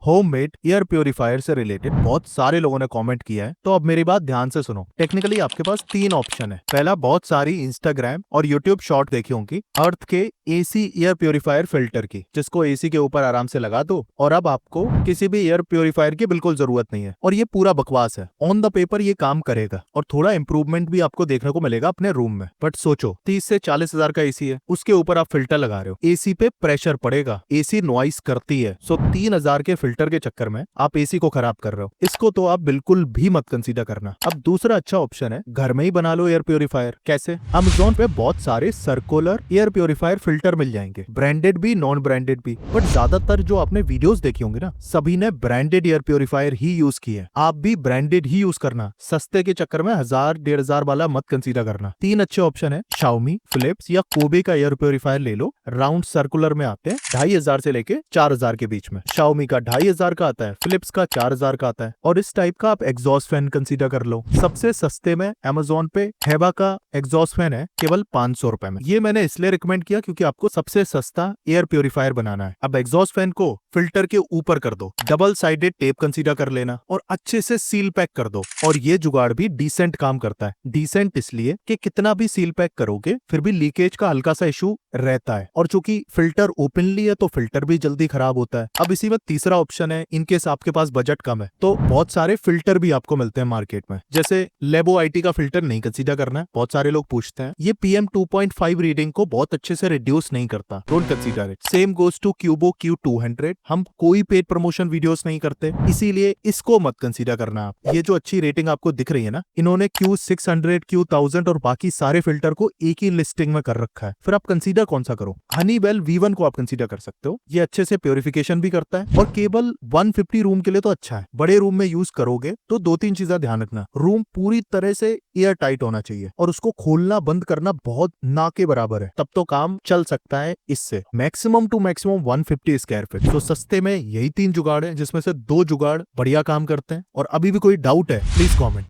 Homemade air purifier से related बहुत सारे लोगों ने कमेंट किया है, तो अब मेरी बात ध्यान से सुनो। टेक्निकली आपके पास तीन ऑप्शन है। पहला, बहुत सारी इंस्टाग्राम और यूट्यूब शॉर्ट देखी होंगी अर्थ के एसी एयर प्योरीफायर फिल्टर की, जिसको एसी के ऊपर आराम से लगा दो और अब आपको किसी भी एयर प्योरीफायर की बिल्कुल जरूरत नहीं है और ये पूरा बकवास है। ऑन द पेपर ये काम करेगा और थोड़ा इंप्रूवमेंट भी आपको देखने को मिलेगा अपने रूम में, बट सोचो 30 से 40 हजार का एसी है, उसके ऊपर आप फिल्टर लगा रहे हो, एसी पे प्रेशर पड़ेगा, एसी नॉइस करती है। सो 3000 के फिल्टर के चक्कर में आप एसी को खराब कर रहे हो। इसको तो आप बिल्कुल भी मत कंसीडर करना। अब दूसरा अच्छा ऑप्शन है, घर में ही बना लो एयर प्योरीफायर। कैसे? अमेज़न पे बहुत सारे सर्कुलर एयर प्योरीफायर फिल्टर मिल जाएंगे, ब्रांडेड भी नॉन ब्रांडेड भी, बट ज्यादातर जो आपने वीडियोस देखी होंगी ना, सभी ने ब्रांडेड एयर प्योरीफायर ही यूज किए हैं। आप भी ब्रांडेड ही यूज करना, सस्ते के चक्कर में 1000-1500 वाला मत कंसीडर करना। तीन अच्छे ऑप्शन है, शाओमी, फिलिप्स या कोबे का एयर प्योरीफायर ले लो। राउंड सर्कुलर में आते हैं, 2500 से लेके 4000 के बीच में। शाओमी का 2500 का आता है, फिलिप्स का 4000 का आता है। और इस टाइप का आप एग्जॉस्ट फैन कंसीडर कर लो। सबसे सस्ते में अमेज़न पे हेबा का एग्जॉस्ट फैन है केवल 500 रुपए में। ये मैंने इसलिए रिकमेंड किया क्योंकि आपको सबसे सस्ता एयर प्योरीफायर बनाना है। अब एग्जॉस्ट फैन को फिल्टर के ऊपर कर दो, डबल साइडेड टेप कंसीडर कर लेना और अच्छे से सील पैक कर दो। और ये जुगाड़ भी डिसेंट काम करता है। डिसेंट इसलिए कि कितना भी सील पैक करोगे फिर भी लीकेज का हल्का सा इशू रहता है, और चूंकि फिल्टर ओपनली है तो फिल्टर भी जल्दी खराब होता है। अब इसी में तीसरा ऑप्शन है, इनकेस आपके पास बजट कम है तो बहुत सारे फिल्टर भी आपको मिलते हैं मार्केट में। जैसे लेबो आईटी का फिल्टर नहीं कंसीडर करना है, बहुत सारे लोग पूछते हैं। ये PM 2.5 रीडिंग को बहुत अच्छे से रिड्यूस नहीं करता, don't consider it. Same goes to क्यूबो Q200। हम कोई पेड प्रमोशन वीडियोस नहीं करते, इसीलिए इसको मत कंसीडर करना आप। ये जो अच्छी रेटिंग आपको दिख रही है ना, इन्होंने Q600, Q1000 और बाकी सारे फिल्टर को एक ही लिस्टिंग में कर रखा है। फिर आप कंसीडर कौन सा करो? हनीवेल V1 को आप कंसीडर कर सकते हो, ये अच्छे से प्योरिफिकेशन भी करता है और केवल 150 रूम के लिए तो अच्छा है। बड़े रूम में यूज करोगे तो दो तीन चीजें ध्यान रखना। रूम पूरी तरह से एयर टाइट होना चाहिए और उसको खोलना बंद करना बहुत ना के बराबर है, तब तो काम चल सकता है इससे। Maximum to maximum 150 square feet. तो सस्ते में यही तीन जुगाड़ है, जिसमें से दो जुगाड़ बढ़िया काम करते हैं। और अभी भी कोई डाउट है प्लीज कॉमेंट।